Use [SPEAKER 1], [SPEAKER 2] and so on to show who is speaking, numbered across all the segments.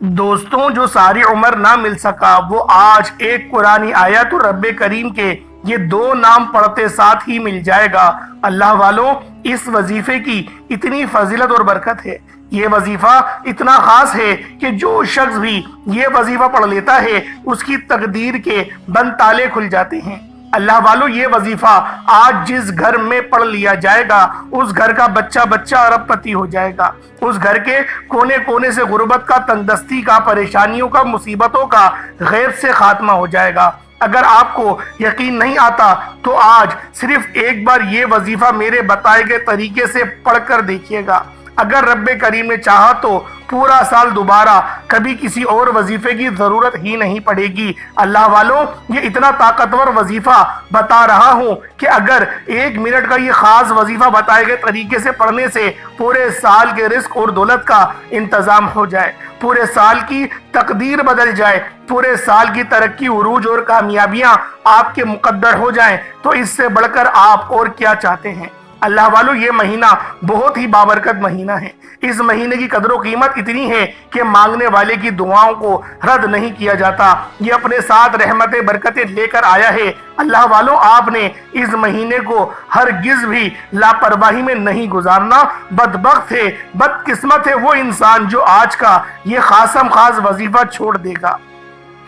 [SPEAKER 1] دوستوں، جو ساری عمر نہ مل سکا وہ آج ایک قرآنی آیت اور رب کریم کے یہ دو نام پڑھتے ساتھ ہی مل جائے گا۔ اللہ والوں، اس وظیفے کی اتنی فضیلت اور برکت ہے، یہ وظیفہ اتنا خاص ہے کہ جو شخص بھی یہ وظیفہ پڑھ لیتا ہے اس کی تقدیر کے بند تالے کھل جاتے ہیں۔ اللہ والوں، یہ وظیفہ آج جس گھر میں پڑھ لیا جائے گا اس گھر کا بچہ بچہ ارب پتی ہو جائے گا۔ اس گھر کے کونے کونے سے غربت کا، تنگدستی کا، پریشانیوں کا، مصیبتوں کا، غیب سے خاتمہ ہو جائے گا۔ اگر آپ کو یقین نہیں آتا تو آج صرف ایک بار یہ وظیفہ میرے بتائے گئے طریقے سے پڑھ کر دیکھیے گا۔ اگر رب کریم نے چاہا تو پورا سال دوبارہ کبھی کسی اور وظیفے کی ضرورت ہی نہیں پڑے گی۔ اللہ والوں، یہ اتنا طاقتور وظیفہ بتا رہا ہوں کہ اگر 1 منٹ کا یہ خاص وظیفہ بتائے گئے طریقے سے پڑھنے سے پورے سال کے رزق اور دولت کا انتظام ہو جائے، پورے سال کی تقدیر بدل جائے، پورے سال کی ترقی، عروج اور کامیابیاں آپ کے مقدر ہو جائیں، تو اس سے بڑھ کر آپ اور کیا چاہتے ہیں؟ اللہ والوں، یہ مہینہ بہت ہی بابرکت مہینہ ہے۔ اس مہینے کی قدر و قیمت اتنی ہے کہ مانگنے والے کی دعاؤں کو رد نہیں کیا جاتا۔ یہ اپنے ساتھ رحمتیں برکتیں لے کر آیا ہے۔ اللہ والوں، آپ نے اس مہینے کو ہرگز بھی لاپرواہی میں نہیں گزارنا۔ بدبخت ہے، بدقسمت ہے وہ انسان جو آج کا یہ خاصم خاص وظیفہ چھوڑ دے گا،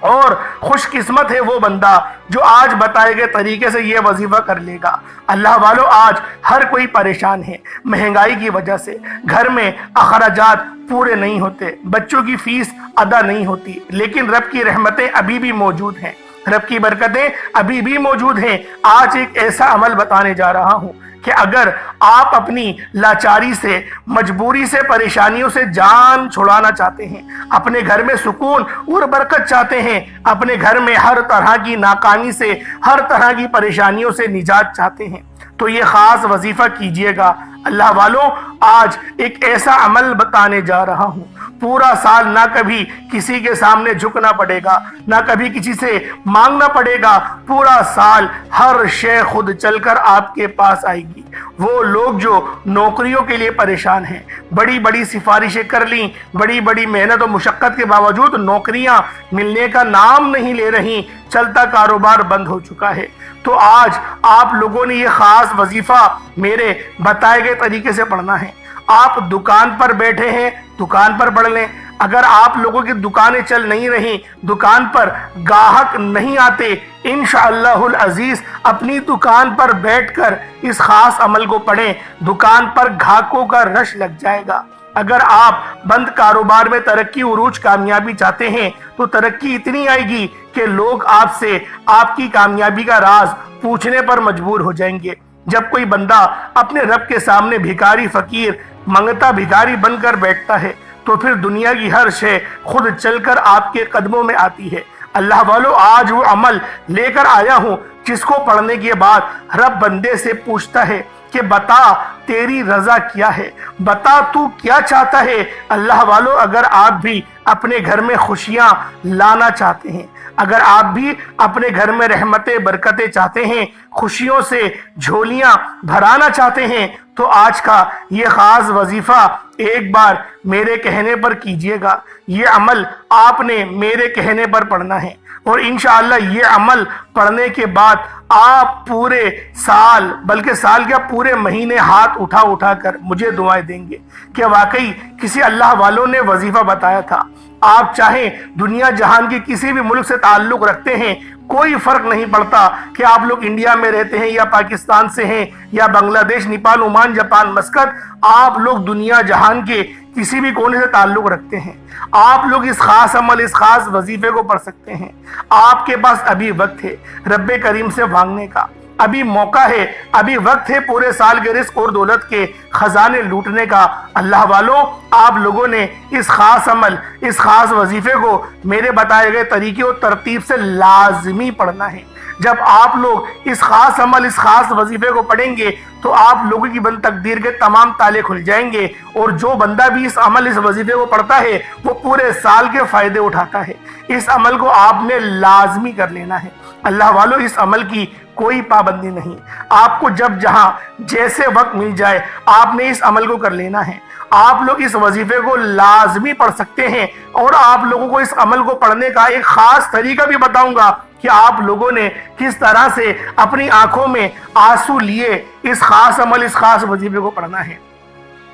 [SPEAKER 1] اور خوش قسمت ہے وہ بندہ جو آج بتائے گئے طریقے سے یہ وظیفہ کر لے گا۔ اللہ والوں، آج ہر کوئی پریشان ہے مہنگائی کی وجہ سے۔ گھر میں اخراجات پورے نہیں ہوتے، بچوں کی فیس ادا نہیں ہوتی، لیکن رب کی رحمتیں ابھی بھی موجود ہیں، رب کی برکتیں ابھی بھی موجود ہیں۔ آج ایک ایسا عمل بتانے جا رہا ہوں کہ اگر آپ اپنی لاچاری سے، مجبوری سے، پریشانیوں سے جان چھڑانا چاہتے ہیں، اپنے گھر میں سکون اور برکت چاہتے ہیں، اپنے گھر میں ہر طرح کی ناکامی سے، ہر طرح کی پریشانیوں سے نجات چاہتے ہیں، تو یہ خاص وظیفہ کیجئے گا۔ اللہ والوں، آج ایک ایسا عمل بتانے جا رہا ہوں، پورا سال نہ کبھی کسی کے سامنے جھکنا پڑے گا، نہ کبھی کسی سے مانگنا پڑے گا، پورا سال ہر شے خود چل کر آپ کے پاس آئے گی۔ وہ لوگ جو نوکریوں کے لیے پریشان ہیں، بڑی بڑی سفارشیں کر لیں، بڑی بڑی محنت و مشقت کے باوجود نوکریاں ملنے کا نام نہیں لے رہی، چلتا کاروبار بند ہو چکا ہے، تو آج آپ لوگوں نے یہ خاص وظیفہ میرے بتائے گئے طریقے سے پڑھنا ہے۔ آپ دکان پر بیٹھے ہیں، دکان پر پڑھ لیں۔ اگر آپ لوگوں کی دکانیں چل نہیں رہی، دکان پر گاہک نہیں آتے، انشاءاللہ العزیز اپنی دکان پر بیٹھ کر اس خاص عمل کو پڑھیں، دکان پر گاہکوں کا رش لگ جائے گا۔ اگر آپ بند کاروبار میں ترقی، عروج، کامیابی چاہتے ہیں تو ترقی اتنی آئے گی کہ لوگ آپ سے آپ کی کامیابی کا راز پوچھنے پر مجبور ہو جائیں گے۔ جب کوئی بندہ اپنے رب کے سامنے بھکاری، فقیر، منگتا بھکاری بن کر بیٹھتا ہے تو پھر دنیا کی ہر شے خود چل کر آپ کے قدموں میں آتی ہے۔ اللہ والوں، آج وہ عمل لے کر آیا ہوں جس کو پڑھنے کے بعد رب بندے سے پوچھتا ہے کہ بتا تیری رضا کیا ہے، بتا تو کیا چاہتا ہے۔ اللہ والوں، اگر آپ بھی اپنے گھر میں خوشیاں لانا چاہتے ہیں، اگر آپ بھی اپنے گھر میں رحمتیں برکتیں چاہتے ہیں، خوشیوں سے جھولیاں بھرانا چاہتے ہیں، تو آج کا یہ خاص وظیفہ ایک بار میرے کہنے پر کیجئے گا۔ یہ عمل آپ نے میرے کہنے پر پڑھنا ہے، اور انشاءاللہ یہ عمل پڑھنے کے بعد آپ پورے سال، بلکہ سال کے پورے مہینے ہاتھ اٹھا اٹھا کر مجھے دعائیں دیں گے کہ واقعی کسی اللہ والوں نے وظیفہ بتایا تھا۔ آپ چاہیں دنیا جہان کے کسی بھی ملک سے تعلق رکھتے ہیں، کوئی فرق نہیں پڑتا کہ آپ لوگ انڈیا میں رہتے ہیں یا پاکستان سے ہیں یا بنگلہ دیش، نیپال، عمان، جاپان، مسقط، آپ لوگ دنیا جہان کے کسی بھی کونے سے تعلق رکھتے ہیں، آپ لوگ اس خاص عمل، اس خاص وظیفے کو پڑھ سکتے ہیں۔ آپ کے پاس ابھی وقت ہے رب کریم سے مانگنے کا، ابھی موقع ہے، ابھی وقت ہے پورے سال کے رزق اور دولت کے خزانے لوٹنے کا۔ اللہ والوں، آپ لوگوں نے اس خاص عمل، اس خاص وظیفے کو میرے بتائے گئے طریقے اور ترتیب سے لازمی پڑھنا ہے۔ جب آپ لوگ اس خاص عمل، اس خاص وظیفے کو پڑھیں گے تو آپ لوگوں کی بند تقدیر کے تمام تالے کھل جائیں گے، اور جو بندہ بھی اس عمل، اس وظیفے کو پڑھتا ہے وہ پورے سال کے فائدے اٹھاتا ہے۔ اس عمل کو آپ نے لازمی کر لینا ہے۔ اللہ والوں، اس عمل کی کوئی پابندی نہیں۔ آپ کو جب جہاں جیسے وقت مل جائے آپ نے اس عمل کو کر لینا ہے۔ آپ لوگ اس وظیفے کو لازمی پڑھ سکتے ہیں، اور آپ لوگوں کو اس عمل کو پڑھنے کا ایک خاص طریقہ بھی بتاؤں گا کہ آپ لوگوں نے کس طرح سے اپنی آنکھوں میں آنسو لیے اس خاص عمل، اس خاص وظیفے کو پڑھنا ہے۔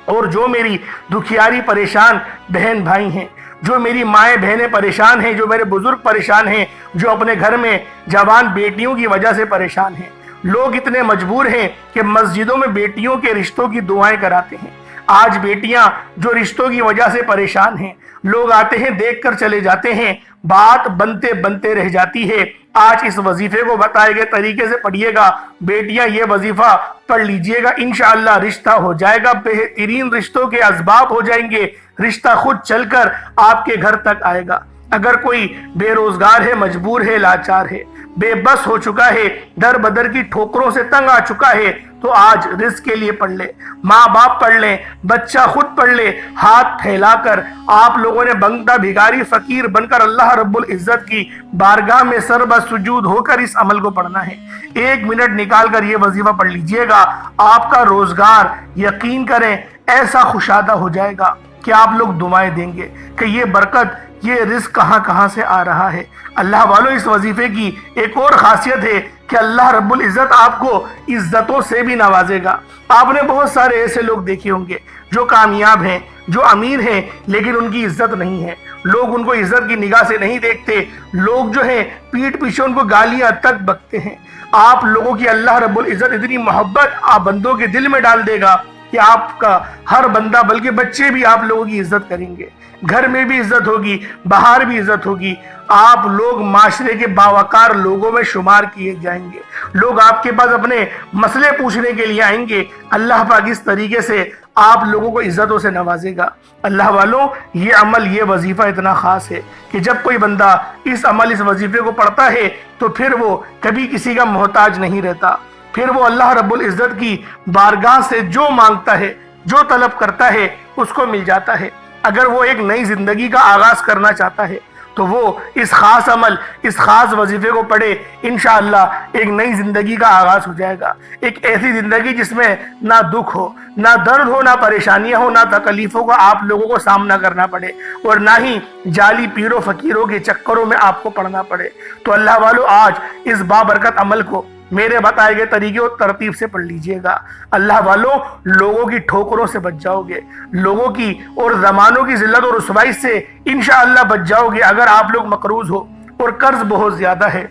[SPEAKER 1] اور جو میری دکھیاری پریشان بہن بھائی ہیں، جو میری مائیں بہنیں پریشان ہیں، جو میرے بزرگ پریشان ہیں، جو اپنے گھر میں جوان بیٹیوں کی وجہ سے پریشان ہیں، لوگ اتنے مجبور ہیں کہ مسجدوں میں بیٹیوں کے رشتوں کی دعائیں کراتے ہیں۔ آج بیٹیاں جو رشتوں کی وجہ سے پریشان ہیں، لوگ آتے ہیں دیکھ کر چلے جاتے ہیں، بات بنتے بنتے رہ جاتی ہے۔ آج اس وظیفے کو بتائے گئے طریقے سے پڑھیے گا، بیٹیاں یہ وظیفہ پڑھ لیجئے گا، انشاءاللہ رشتہ ہو جائے گا، بہترین رشتوں کے اسباب ہو جائیں گے، رشتہ خود چل کر آپ کے گھر تک آئے گا۔ اگر کوئی بے روزگار ہے، مجبور ہے، لاچار ہے، بے بس ہو چکا ہے، در بدر کی ٹھوکروں سے تنگ آ چکا ہے، تو آج رزق کے لیے پڑھ لے، ماں باپ پڑھ لیں، بچہ خود پڑھ لے، ہاتھ پھیلا کر آپ لوگوں نے بنگتا بھیکاری فقیر بن کر اللہ رب العزت کی بارگاہ میں سر بسجود ہو کر اس عمل کو پڑھنا ہے۔ 1 منٹ نکال کر یہ وظیفہ پڑھ لیجئے گا، آپ کا روزگار یقین کریں ایسا خوشادہ ہو جائے گا کہ آپ لوگ دعائیں دیں گے کہ یہ برکت، یہ رزق کہاں سے آ رہا ہے۔ اللہ والوں، اس وظیفے کی ایک اور خاصیت ہے کہ اللہ رب العزت آپ کو عزتوں سے بھی نوازے گا۔ آپ نے بہت سارے ایسے لوگ دیکھے ہوں گے جو کامیاب ہیں، جو امیر ہیں، لیکن ان کی عزت نہیں ہے، لوگ ان کو عزت کی نگاہ سے نہیں دیکھتے، لوگ جو ہیں پیٹھ پیچھے ان کو گالیاں تک بکتے ہیں۔ آپ لوگوں کی اللہ رب العزت اتنی محبت آپ بندوں کے دل میں ڈال دے گا کہ آپ کا ہر بندہ، بلکہ بچے بھی آپ لوگوں کی عزت کریں گے، گھر میں بھی عزت ہوگی، باہر بھی عزت ہوگی، آپ لوگ معاشرے کے باوقار لوگوں میں شمار کیے جائیں گے، لوگ آپ کے پاس اپنے مسئلے پوچھنے کے لیے آئیں گے۔ اللہ پاک اس طریقے سے آپ لوگوں کو عزتوں سے نوازے گا۔ اللہ والوں، یہ عمل، یہ وظیفہ اتنا خاص ہے کہ جب کوئی بندہ اس عمل، اس وظیفے کو پڑھتا ہے تو پھر وہ کبھی کسی کا محتاج نہیں رہتا، پھر وہ اللہ رب العزت کی بارگاہ سے جو مانگتا ہے، جو طلب کرتا ہے، اس کو مل جاتا ہے۔ اگر وہ ایک نئی زندگی کا آغاز کرنا چاہتا ہے تو وہ اس خاص عمل، اس خاص وظیفے کو پڑھے، انشاءاللہ ایک نئی زندگی کا آغاز ہو جائے گا۔ ایک ایسی زندگی جس میں نہ دکھ ہو، نہ درد ہو، نہ پریشانیاں ہو، نہ تکلیفوں کا آپ لوگوں کو سامنا کرنا پڑے، اور نہ ہی جعلی پیروں فقیروں کے چکروں میں آپ کو پڑنا پڑے۔ تو اللہ والو، آج اس بابرکت عمل کو میرے بتائے گئے طریقے اور ترتیب سے پڑھ لیجئے گا۔ اللہ والوں، لوگوں کی ٹھوکروں سے بچ جاؤ گے، لوگوں کی اور زمانوں کی ذلت اور رسوائی سے انشاءاللہ بچ جاؤ گے۔ اگر آپ لوگ مقروض ہو اور قرض بہت زیادہ ہے،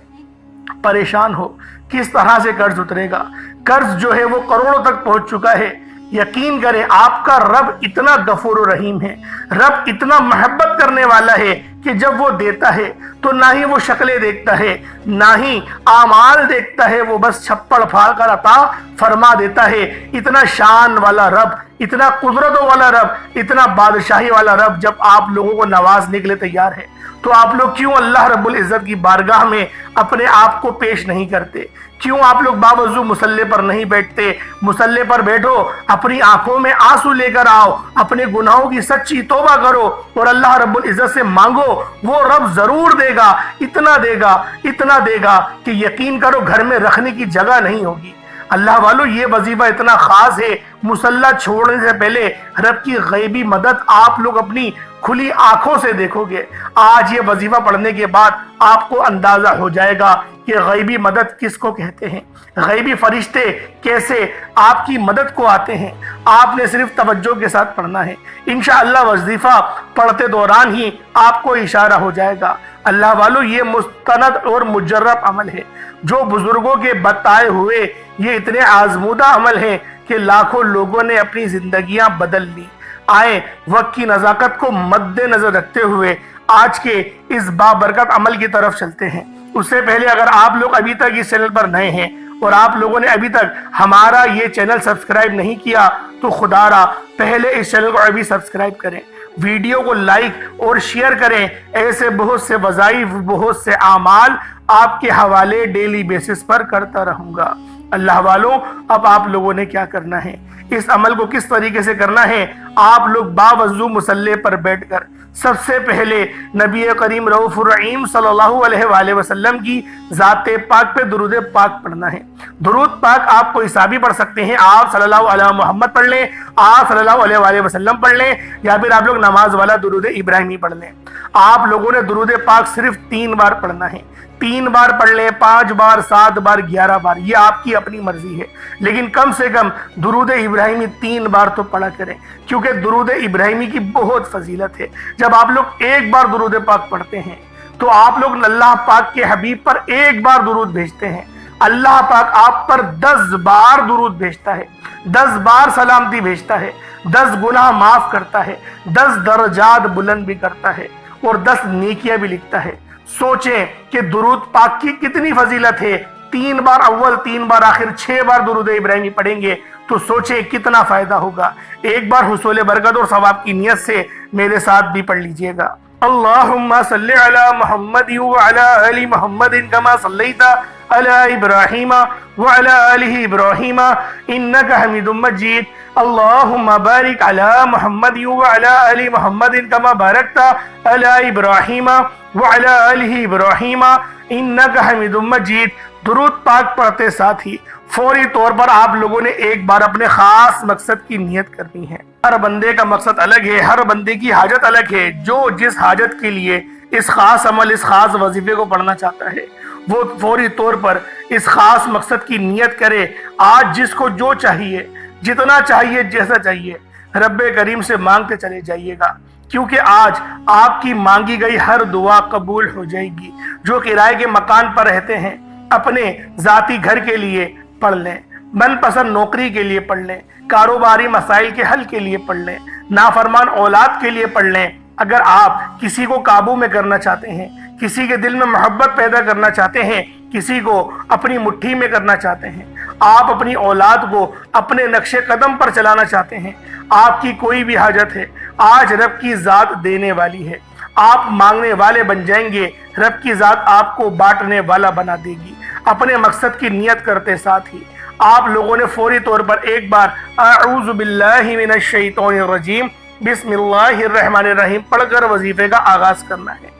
[SPEAKER 1] پریشان ہو کس طرح سے قرض اترے گا، قرض جو ہے وہ کروڑوں تک پہنچ چکا ہے، یقین کریں آپ کا رب اتنا غفور و رحیم ہے، رب اتنا محبت کرنے والا ہے کہ جب وہ دیتا ہے تو نہ ہی وہ شکلیں دیکھتا ہے، نہ ہی اعمال دیکھتا ہے، وہ بس چھپڑ پھاڑ کر عطا فرما دیتا ہے۔ اتنا شان والا رب، اتنا قدرتوں والا رب، اتنا بادشاہی والا رب جب آپ لوگوں کو نوازنے کے لیے تیار ہے تو آپ لوگ کیوں اللہ رب العزت کی بارگاہ میں اپنے آپ کو پیش نہیں کرتے؟ کیوں آپ لوگ باوضو مصلی پر نہیں بیٹھتے؟ مصلی پر بیٹھو، اپنی آنکھوں میں آنسو لے کر آؤ، اپنے گناہوں کی سچی توبہ کرو اور اللہ رب العزت سے مانگو، وہ رب ضرور دے گا، اتنا دے گا، اتنا دے گا کہ یقین کرو گھر میں رکھنے کی جگہ نہیں ہوگی۔ اللہ والو، یہ وظیفہ اتنا خاص ہے، مصلی چھوڑنے سے پہلے رب کی غیبی مدد آپ لوگ اپنی کھلی آنکھوں سے دیکھو گے۔ آج یہ وظیفہ پڑھنے کے بعد آپ کو اندازہ ہو جائے گا کہ غیبی مدد کس کو کہتے ہیں، غیبی فرشتے کیسے آپ کی مدد کو آتے ہیں۔ آپ نے صرف توجہ کے ساتھ پڑھنا ہے، انشاءاللہ وظیفہ پڑھتے دوران ہی آپ کو اشارہ ہو جائے گا۔ اللہ والو، یہ مستند اور مجرب عمل ہے، جو بزرگوں کے بتائے ہوئے یہ اتنے آزمودہ عمل ہیں کہ لاکھوں لوگوں نے اپنی زندگیاں بدل لی۔ آئے وقت کی نزاکت کو مد نظر رکھتے ہوئے آج کے اس بابرکت عمل کی طرف چلتے ہیں۔ اس سے پہلے اگر آپ لوگ ابھی تک اس چینل پر نئے ہیں اور آپ لوگوں نے ابھی تک ہمارا یہ چینل سبسکرائب نہیں کیا تو خدا را پہلے اس چینل کو ابھی سبسکرائب کریں، ویڈیو کو لائک اور شیئر کریں۔ ایسے بہت سے وظائف، بہت سے اعمال آپ کے حوالے ڈیلی بیسس پر کرتا رہوں گا۔ اللہ والوں، اب آپ لوگوں نے کیا کرنا ہے، اس عمل کو کس طریقے سے کرنا ہے آپ لوگ باوضو مصلی پر بیٹھ کر سب سے پہلے نبی کریم رؤوف الرحیم صلی اللہ علیہ وآلہ وسلم کی ذات پاک پہ درود پاک پڑھنا ہے۔ درود پاک آپ کو حسابی پڑھ سکتے ہیں، آپ صلی اللہ علیہ محمد پڑھ لیں، آپ صلی اللہ علیہ وآلہ وسلم پڑھ لیں، یا پھر آپ لوگ نماز والا درود ابراہیمی پڑھ لیں۔ آپ لوگوں نے درود پاک صرف 3 بار پڑھنا ہے، 3 بار پڑھ لیں، 5 بار، 7 بار، 11 بار، یہ آپ کی اپنی مرضی ہے، لیکن کم سے کم درود ابراہیمی 3 بار تو پڑھا کریں، کیونکہ درود ابراہیمی کی بہت فضیلت ہے۔ جب آپ لوگ 1 بار درود پاک پڑھتے ہیں تو آپ لوگ اللہ پاک کے حبیب پر 1 بار درود بھیجتے ہیں، اللہ پاک آپ پر 10 بار درود بھیجتا ہے، 10 بار سلامتی بھیجتا ہے، 10 گناہ معاف کرتا ہے، 10 درجات بلند بھی کرتا ہے، اور 10 نیکیاں بھی لکھتا ہے۔ سوچیں کہ درود پاک کی کتنی فضیلت ہے۔ 3 بار اول، 3 بار آخر، 6 بار درود ابراہیمی پڑھیں گے تو سوچیں کتنا فائدہ ہوگا۔ ایک بار حصول برکت اور ثواب کی نیت سے میرے ساتھ بھی پڑھ لیجئے گا۔ اللہم صلی علی محمد وعلی آل محمد کما صلیت علی ابراہیم وعلی آل ابراہیم انک حمید مجید۔ اللہم بارک علی محمد وعلی آل محمد کما بارکت علی ابراہیم وعلی آل ابراہیم انک حمید مجید۔ درود پاک پڑھتے ساتھ ہی فوری طور پر آپ لوگوں نے 1 بار اپنے خاص مقصد کی نیت کرنی ہے۔ ہر بندے کا مقصد الگ ہے، ہر بندے کی حاجت الگ ہے۔ جو جس حاجت کے لیے اس خاص عمل، اس خاص وظیفے کو پڑھنا چاہتا ہے، وہ فوری طور پر اس خاص مقصد کی نیت کرے۔ آج جس کو جو چاہیے، جتنا چاہیے، جیسا چاہیے، رب کریم سے مانگتے چلے جائیے گا، کیونکہ آج آپ کی مانگی گئی ہر دعا قبول ہو جائے گی۔ جو کرائے کے مکان پر رہتے ہیں، اپنے ذاتی گھر کے لیے پڑھ لیں، من پسند نوکری کے لیے پڑھ لیں، کاروباری مسائل کے حل کے لیے پڑھ لیں، نافرمان اولاد کے لیے پڑھ لیں۔ اگر آپ کسی کو قابو میں کرنا چاہتے ہیں، کسی کے دل میں محبت پیدا کرنا چاہتے ہیں، کسی کو اپنی مٹھی میں کرنا چاہتے ہیں، آپ اپنی اولاد کو اپنے نقش قدم پر چلانا چاہتے ہیں، آپ کی کوئی بھی حاجت ہے، آج رب کی ذات دینے والی ہے۔ آپ مانگنے والے بن جائیں گے، رب کی ذات آپ کو بانٹنے والا بنا دے گی۔ اپنے مقصد کی نیت کرتے ساتھ ہی آپ لوگوں نے فوری طور پر 1 بار اعوذ باللہ من الشیطان الرجیم بسم اللہ الرحمن الرحیم پڑھ کر وظیفے کا آغاز کرنا ہے۔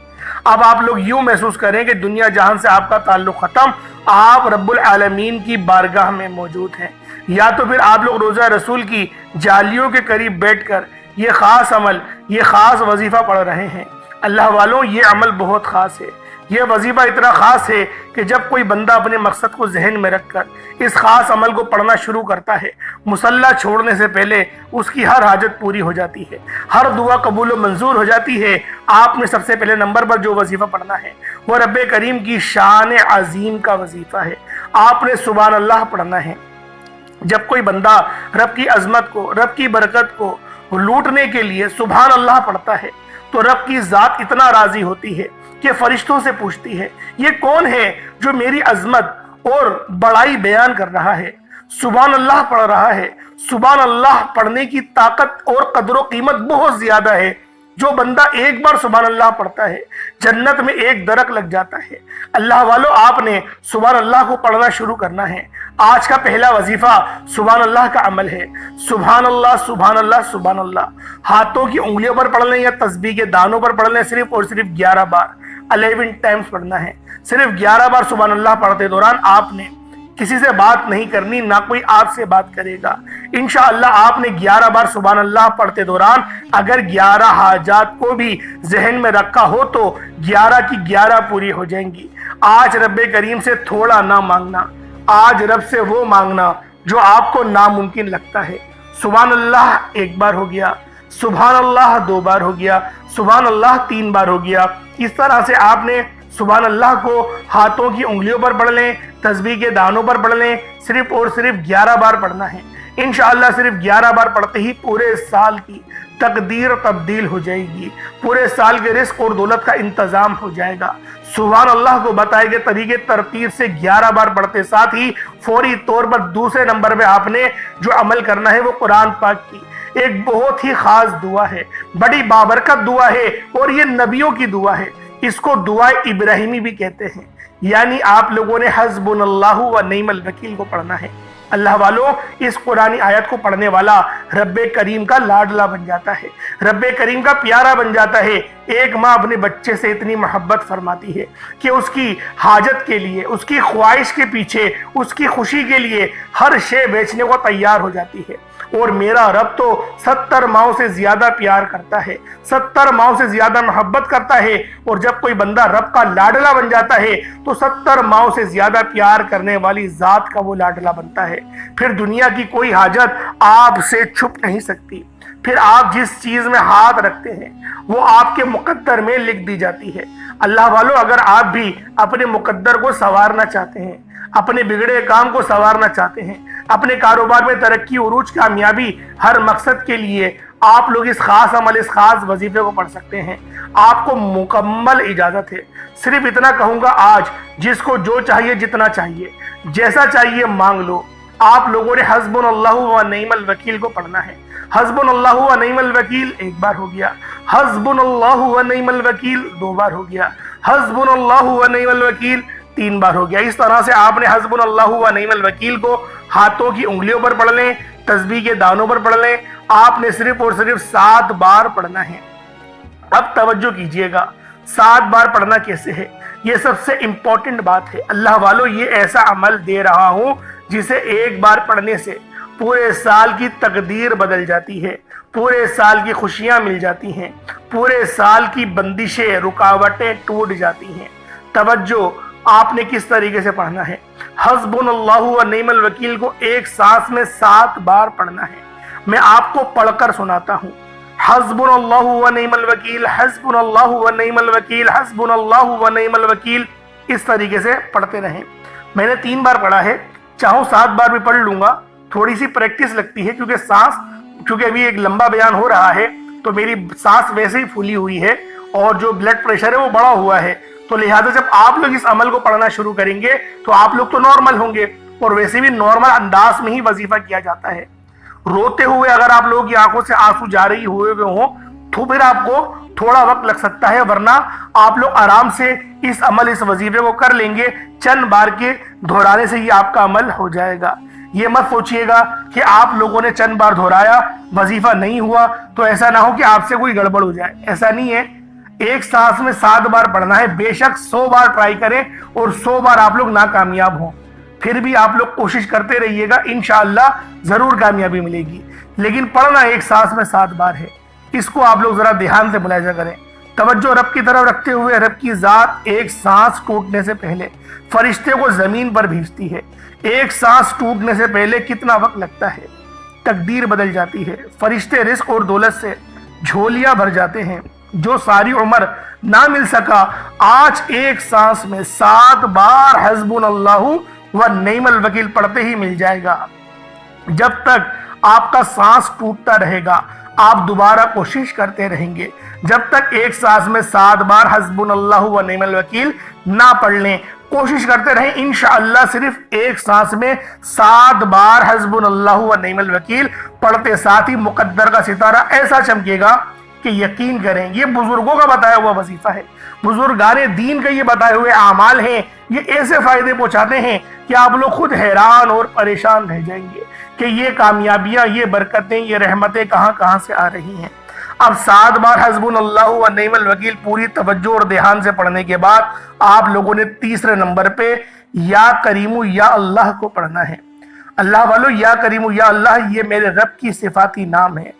[SPEAKER 1] اب آپ لوگ یوں محسوس کریں کہ دنیا جہان سے آپ کا تعلق ختم، آپ رب العالمین کی بارگاہ میں موجود ہیں، یا تو پھر آپ لوگ روضہ رسول کی جالیوں کے قریب بیٹھ کر یہ خاص عمل، یہ خاص وظیفہ پڑھ رہے ہیں۔ اللہ والوں، یہ عمل بہت خاص ہے، یہ وظیفہ اتنا خاص ہے کہ جب کوئی بندہ اپنے مقصد کو ذہن میں رکھ کر اس خاص عمل کو پڑھنا شروع کرتا ہے، مصلی چھوڑنے سے پہلے اس کی ہر حاجت پوری ہو جاتی ہے، ہر دعا قبول و منظور ہو جاتی ہے۔ آپ نے سب سے پہلے نمبر پر جو وظیفہ پڑھنا ہے وہ رب کریم کی شان عظیم کا وظیفہ ہے۔ آپ نے سبحان اللہ پڑھنا ہے۔ جب کوئی بندہ رب کی عظمت کو، رب کی برکت کو لوٹنے کے لیے سبحان اللہ پڑھتا ہے تو رب کی ذات اتنا راضی ہوتی ہے کہ فرشتوں سے پوچھتی ہے، یہ کون ہے جو میری عظمت اور بڑائی بیان کر رہا ہے، سبحان اللہ پڑھ رہا ہے۔ سبحان اللہ پڑھنے کی طاقت اور قدر و قیمت بہت زیادہ ہے۔ جو بندہ 1 بار سبحان اللہ پڑھتا ہے، جنت میں 1 درخت لگ جاتا ہے۔ اللہ والو، آپ نے سبحان اللہ کو پڑھنا شروع کرنا ہے۔ آج کا پہلا وظیفہ سبحان اللہ کا عمل ہے۔ سبحان اللہ، سبحان اللہ، سبحان اللہ۔ ہاتھوں کی انگلیوں پر پڑھ لیں یا تسبیح کے دانوں پر پڑھ لیں، صرف اور صرف 11 بار 11 ٹائمز پڑھنا ہے۔ صرف 11 بار سبحان اللہ پڑھتے دوران آپ نے کسی سے بات نہیں کرنی، نہ کوئی آپ سے بات کرے گا۔ انشاءاللہ آپ نے 11 بار سبحان اللہ پڑھتے دوران اگر 11 حاجات کو بھی ذہن میں رکھا ہو تو 11 کی 11 پوری ہو جائیں گی۔ آج رب کریم سے تھوڑا نہ مانگنا، آج رب سے وہ مانگنا جو آپ کو ناممکن لگتا ہے۔ سبحان اللہ 1 بار ہو گیا، سبحان اللہ 2 بار ہو گیا، سبحان اللہ 3 بار ہو گیا۔ اس طرح سے آپ نے سبحان اللہ کو ہاتھوں کی انگلیوں پر پڑھ لیں، تسبیح کے دانوں پر پڑھ لیں، صرف اور صرف 11 بار پڑھنا ہے۔ انشاءاللہ صرف 11 بار پڑھتے ہی پورے سال کی تقدیر تبدیل ہو جائے گی، پورے سال کے رزق اور دولت کا انتظام ہو جائے گا۔ سبحان اللہ کو بتائے گئے طریقے ترتیب سے 11 بار پڑھتے ساتھ ہی فوری طور پر دوسرے نمبر پہ آپ نے جو عمل کرنا ہے وہ قرآن پاک کی ایک بہت ہی خاص دعا ہے، بڑی بابرکت دعا ہے، اور یہ نبیوں کی دعا ہے۔ اس کو دعائے ابراہیمی بھی کہتے ہیں، یعنی آپ لوگوں نے حسبنا اللہ و نعم الوکیل کو پڑھنا ہے۔ اللہ والوں، اس قرآنی آیت کو پڑھنے والا رب کریم کا لاڈلا بن جاتا ہے، رب کریم کا پیارا بن جاتا ہے۔ ایک ماں اپنے بچے سے اتنی محبت فرماتی ہے کہ اس کی حاجت کے لیے، اس کی خواہش کے پیچھے، اس کی خوشی کے لیے ہر شے بیچنے کو تیار ہو جاتی ہے۔ اور میرا رب تو 70 ماؤں سے زیادہ پیار کرتا ہے، 70 ماؤں سے زیادہ محبت کرتا ہے، اور جب کوئی بندہ رب کا لاڈلا بن جاتا ہے تو 70 ماؤں سے زیادہ پیار کرنے والی ذات کا وہ لاڈلا بنتا ہے۔ پھر دنیا کی کوئی حاجت آپ سے چھپ نہیں سکتی، پھر آپ جس چیز میں ہاتھ رکھتے ہیں وہ آپ کے مقدر میں لکھ دی جاتی ہے۔ اللہ والوں، اگر آپ بھی اپنے مقدر کو سنوارنا چاہتے ہیں، اپنے بگڑے کام کو سنوارنا چاہتے ہیں، اپنے کاروبار میں ترقی، عروج، کامیابی، ہر مقصد کے لیے آپ لوگ اس خاص عمل، اس خاص وظیفے کو پڑھ سکتے ہیں۔ آپ کو مکمل اجازت ہے۔ صرف اتنا کہوں گا، آج جس کو جو چاہیے، جتنا چاہیے، جیسا چاہیے مانگ لو۔ آپ لوگوں نے حسبنا اللہ و نعم الوکیل کو پڑھنا ہے۔ حسبنا اللہ و نعم الوکیل ایک بار ہو گیا، حسبنا اللہ و نعم الوکیل 2 بار ہو گیا، حسبنا اللہ و نعم الوکیل 3 بار ہو گیا۔ اس طرح سے آپ نے حسبنا اللہ و نعم الوکیل کو ہاتھوں کی انگلیوں پر پڑھ لیں، تسبیح کے دانوں پر پڑھ لیں۔ آپ نے صرف اور صرف 7 بار پڑھنا ہے۔ اب توجہ کیجئے گا، 7 بار پڑھنا کیسے ہے؟ یہ سب سے امپورٹنٹ بات ہے۔ اللہ والوں، یہ ایسا عمل دے رہا ہوں جسے ایک بار پڑھنے سے پورے سال کی تقدیر بدل جاتی ہے، پورے سال کی خوشیاں مل جاتی ہیں، پورے سال کی بندشیں، رکاوٹیں ٹوٹ جاتی ہیں۔ توجہ، آپ نے کس طریقے سے پڑھنا ہے؟ حسبنا اللہ و نعم الوکیل کو ایک سانس میں 7 بار پڑھنا ہے۔ میں آپ کو پڑھ کر سناتا ہوں۔ حسبنا اللہ و نعم الوکیل، حسبنا اللہ و نعم الوکیل، حسبنا اللہ و نعم الوکیل، اس طریقے سے پڑھتے رہیں۔ میں نے 3 بار پڑھا ہے، چاہوں 7 بار بھی پڑھ لوں گا۔ تھوڑی سی پریکٹس لگتی ہے کیونکہ ابھی ایک لمبا بیان ہو رہا ہے تو میری سانس ویسے ہی پھولی ہوئی ہے اور جو بلڈ پریشر ہے وہ بڑا ہوا ہے، تو لہٰذا جب آپ لوگ اس عمل کو پڑھنا شروع کریں گے تو آپ لوگ تو نارمل ہوں گے، اور ویسے بھی نارمل انداز میں ہی وظیفہ کیا جاتا ہے۔ روتے ہوئے اگر آپ لوگوں کی آنکھوں سے آنسو جاری ہوئے ہوں تو پھر آپ کو تھوڑا وقت لگ سکتا ہے، ورنہ آپ لوگ آرام سے اس عمل، اس وظیفے کو کر لیں گے۔ چند بار کے دہرانے سے یہ آپ کا عمل ہو جائے گا۔ یہ مت سوچئے گا کہ آپ لوگوں نے چند بار دہرایا، وظیفہ نہیں ہوا تو ایسا نہ ہو کہ آپ سے کوئی گڑبڑ ہو جائے۔ ایسا نہیں ہے، ایک سانس میں 7 بار پڑھنا ہے۔ بے شک 100 بار ٹرائی کریں اور 100 بار آپ لوگ ناکامیاب ہوں، پھر بھی آپ لوگ کوشش کرتے رہیے گا، انشاءاللہ ضرور کامیابی ملے گی۔ لیکن پڑھنا ایک سانس میں 7 بار ہے، اس کو آپ لوگ ذرا دھیان سے ملاحظہ کریں۔ توجہ رب کی طرف رکھتے ہوئے، رب کی ذات ایک سانس ٹوٹنے سے پہلے فرشتے کو زمین پر بھیجتی ہے۔ ایک سانس ٹوٹنے سے پہلے کتنا وقت لگتا ہے؟ تقدیر بدل جاتی ہے، فرشتے رزق اور دولت سے جھولیاں بھر جاتے ہیں۔ جو ساری عمر نہ مل سکا، آج ایک سانس میں 7 بار حسبنا اللہ و نعم الوکیل پڑھتے ہی مل جائے گا۔ جب تک آپ کا سانس ٹوٹتا رہے گا، آپ دوبارہ کوشش کرتے رہیں گے، جب تک ایک سانس میں 7 بار حسبنا اللہ و نعم الوکیل نہ پڑھ لیں۔ کوشش کرتے رہیں، انشاءاللہ صرف ایک سانس میں 7 بار حسبنا اللہ و نعم الوکیل پڑھتے ساتھ ہی مقدر کا ستارہ ایسا چمکے گا کہ یقین کریں یہ بزرگوں کا بتایا ہوا وظیفہ ہے، بزرگان دین کا یہ بتائے ہوئے اعمال ہیں۔ یہ ایسے فائدے پہنچاتے ہیں کہ آپ لوگ خود حیران اور پریشان رہ جائیں گے کہ یہ کامیابیاں، یہ برکتیں، یہ رحمتیں کہاں سے آ رہی ہیں۔ اب 7 بار حسبنا اللہ و نعم الوکیل پوری توجہ اور دھیان سے پڑھنے کے بعد آپ لوگوں نے تیسرے نمبر پہ یا کریم یا اللہ کو پڑھنا ہے۔ اللہ والو، یا کریم یا اللہ یہ میرے رب کی صفاتی نام ہے۔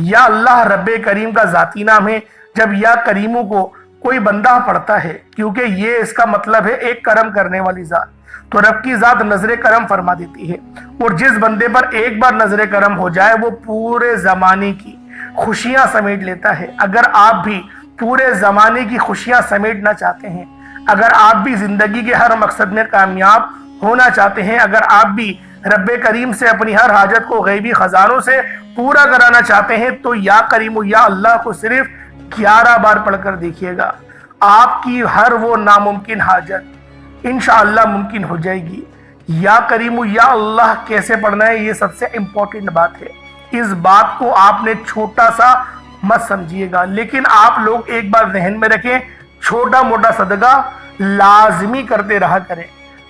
[SPEAKER 1] یا اللہ رب کریم کا ذاتی نام ہے۔ جب یا کریموں کو کوئی بندہ پڑھتا ہے، کیونکہ یہ اس کا مطلب ہے ایک کرم کرنے والی ذات، تو رب کی ذات نظر کرم فرما دیتی ہے، اور جس بندے پر ایک بار نظر کرم ہو جائے وہ پورے زمانے کی خوشیاں سمیٹ لیتا ہے۔ اگر آپ بھی پورے زمانے کی خوشیاں سمیٹنا چاہتے ہیں، اگر آپ بھی زندگی کے ہر مقصد میں کامیاب ہونا چاہتے ہیں، اگر آپ بھی رب کریم سے اپنی ہر حاجت کو غیبی خزانوں سے پورا کرانا چاہتے ہیں، تو یا کریم یا اللہ کو صرف 11 بار پڑھ کر دیکھیے گا، آپ کی ہر وہ ناممکن حاجت انشاءاللہ ممکن ہو جائے گی۔ یا کریم یا اللہ کیسے پڑھنا ہے، یہ سب سے امپورٹنٹ بات ہے۔ اس بات کو آپ نے چھوٹا سا مت سمجھیے گا، لیکن آپ لوگ ایک بار ذہن میں رکھیں، چھوٹا موٹا صدقہ لازمی کرتے رہا کریں،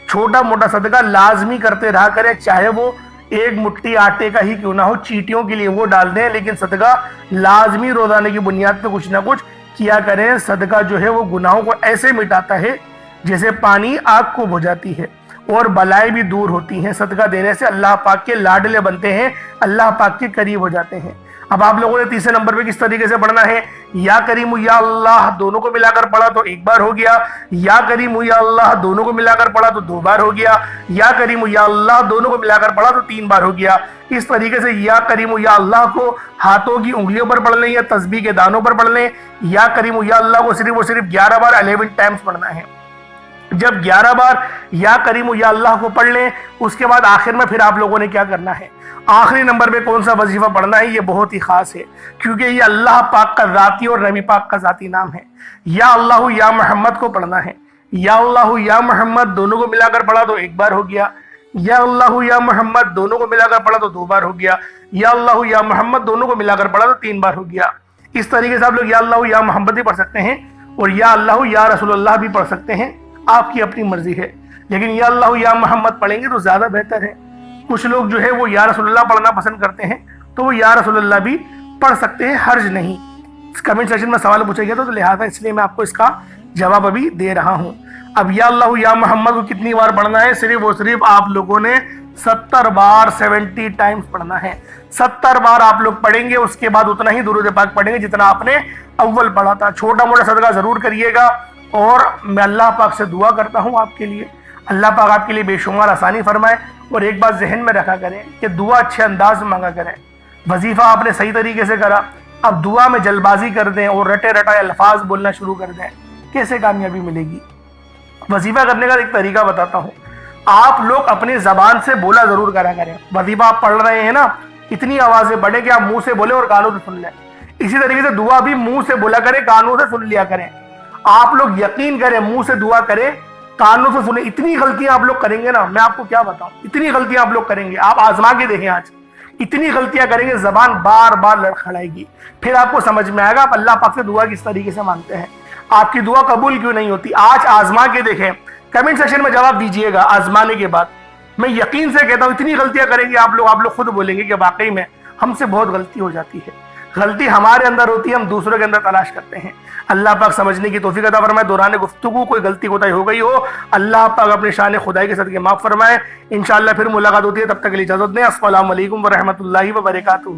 [SPEAKER 1] چھوٹا موٹا صدقہ لازمی کرتے رہا کریں، چاہے وہ ایک مٹھی آٹے کا ہی کیوں نہ ہو چیٹیوں کے لیے وہ ڈال دیں، لیکن صدقہ لازمی روزانے کی بنیاد پہ کچھ نہ کچھ کیا کریں۔ صدقہ جو ہے وہ گناہوں کو ایسے مٹاتا ہے جیسے پانی آگ کو بجھاتی ہے، اور بلائیں بھی دور ہوتی ہیں۔ صدقہ دینے سے اللہ پاک کے لاڈلے بنتے ہیں، اللہ پاک کے قریب ہو جاتے ہیں۔ اب آپ لوگوں نے تیسرے نمبر پہ کس طریقے سے پڑھنا ہے؟ یا کریم یا اللہ دونوں کو ملا کر پڑھا تو ایک بار ہو گیا، یا کریم یا اللہ دونوں کو ملا کر پڑھا تو 2 بار ہو گیا، یا کریم یا اللہ دونوں کو ملا کر پڑھا تو 3 بار ہو گیا۔ اس طریقے سے یا کریم یا اللہ کو ہاتھوں کی انگلیوں پر پڑھ لیں یا تسبیح کے دانوں پر پڑھ لیں۔ یا کریم یا اللہ کو صرف اور صرف 11 بار 11 ٹائمز پڑھنا ہے۔ جب 11 بار یا کریم یا اللہ کو پڑھ لیں، اس کے بعد آخر میں پھر آپ لوگوں نے کیا کرنا ہے؟ آخری نمبر پہ کون سا وظیفہ پڑھنا ہے؟ یہ بہت ہی خاص ہے، کیونکہ یہ اللہ پاک کا ذاتی اور نبی پاک کا ذاتی نام ہے۔ یا اللہ یا محمد کو پڑھنا ہے۔ یا اللہ یا محمد دونوں کو ملا کر پڑھا تو 1 بار ہو گیا، یا اللہ یا محمد دونوں کو ملا کر پڑھا تو 2 بار ہو گیا، یا اللہ یا محمد دونوں کو ملا کر پڑھا تو 3 بار ہو گیا۔ اس طریقے سے آپ لوگ یا اللہ یا محمد بھی پڑھ سکتے ہیں، اور یا اللہ یا رسول اللہ بھی پڑھ سکتے ہیں، آپ کی اپنی مرضی ہے، لیکن یا اللہ یا محمد پڑھیں گے تو زیادہ بہتر ہے۔ کچھ لوگ جو ہے وہ یا رسول اللہ پڑھنا پسند کرتے ہیں، تو وہ یا رسول اللہ بھی پڑھ سکتے ہیں، حرج نہیں۔ کمنٹ سیکشن میں سوال پوچھا گیا تو لہٰذا اس لیے میں آپ کو اس کا جواب ابھی دے رہا ہوں۔ اب یا اللہ یا محمد کو کتنی بار پڑھنا ہے؟ صرف اور صرف آپ لوگوں نے 70 بار 70 ٹائمز پڑھنا ہے۔ 70 بار آپ لوگ پڑھیں گے، اس کے بعد اتنا ہی درود پاک پڑھیں گے جتنا آپ نے اول پڑھا تھا۔ چھوٹا موٹا صدقہ ضرور کریے گا، اور میں اللہ پاک سے دعا کرتا ہوں آپ کے لیے، اللہ پاک آپ کے لیے بے شمار آسانی فرمائے۔ اور ایک بات ذہن میں رکھا کریں کہ دعا اچھے انداز میں مانگا کریں۔ وظیفہ آپ نے صحیح طریقے سے کرا، اب دعا میں جلد بازی کر دیں اور رٹے رٹائے الفاظ بولنا شروع کر دیں، کیسے کامیابی ملے گی؟ وظیفہ کرنے کا ایک طریقہ بتاتا ہوں، آپ لوگ اپنی زبان سے بولا ضرور کرا کریں۔ وظیفہ آپ پڑھ رہے ہیں نا، اتنی آوازیں بڑھے کہ آپ منہ سے بولیں اور کانوں سے سن لیں۔ اسی طریقے سے دعا بھی منہ سے بولا کریں، کانوں سے سن لیا کریں۔ آپ لوگ یقین کریں، منہ سے دعا کریں، کانوں سے سنیں۔ اتنی غلطیاں آپ لوگ کریں گے نا، میں آپ کو کیا بتاؤں، اتنی غلطیاں آپ لوگ کریں گے، آپ آزما کے دیکھیں آج، اتنی غلطیاں کریں گے، زبان بار بار لڑکھڑائے گی، پھر آپ کو سمجھ میں آئے گا آپ اللہ پاک سے دعا کس طریقے سے مانگتے ہیں، آپ کی دعا قبول کیوں نہیں ہوتی۔ آج آزما کے دیکھیں، کمنٹ سیکشن میں جواب دیجئے گا آزمانے کے بعد۔ میں یقین سے کہتا ہوں اتنی غلطیاں کریں گے آپ لوگ خود بولیں گے کہ واقعی میں ہم سے بہت غلطی ہو جاتی ہے۔ غلطی ہمارے اندر ہوتی ہے، ہم دوسروں کے اندر تلاش کرتے ہیں۔ اللہ پاک سمجھنے کی توفیق عطا فرمائے۔ دوران گفتگو کوئی غلطی کوتاہی ہو گئی ہو، اللہ پاک اپنے شان خدائی کے صدقے معاف فرمائے۔ انشاءاللہ پھر ملاقات ہوتی ہے، تب تک کے لیے اجازت دیں۔ السلام علیکم ورحمۃ اللہ وبرکاتہ۔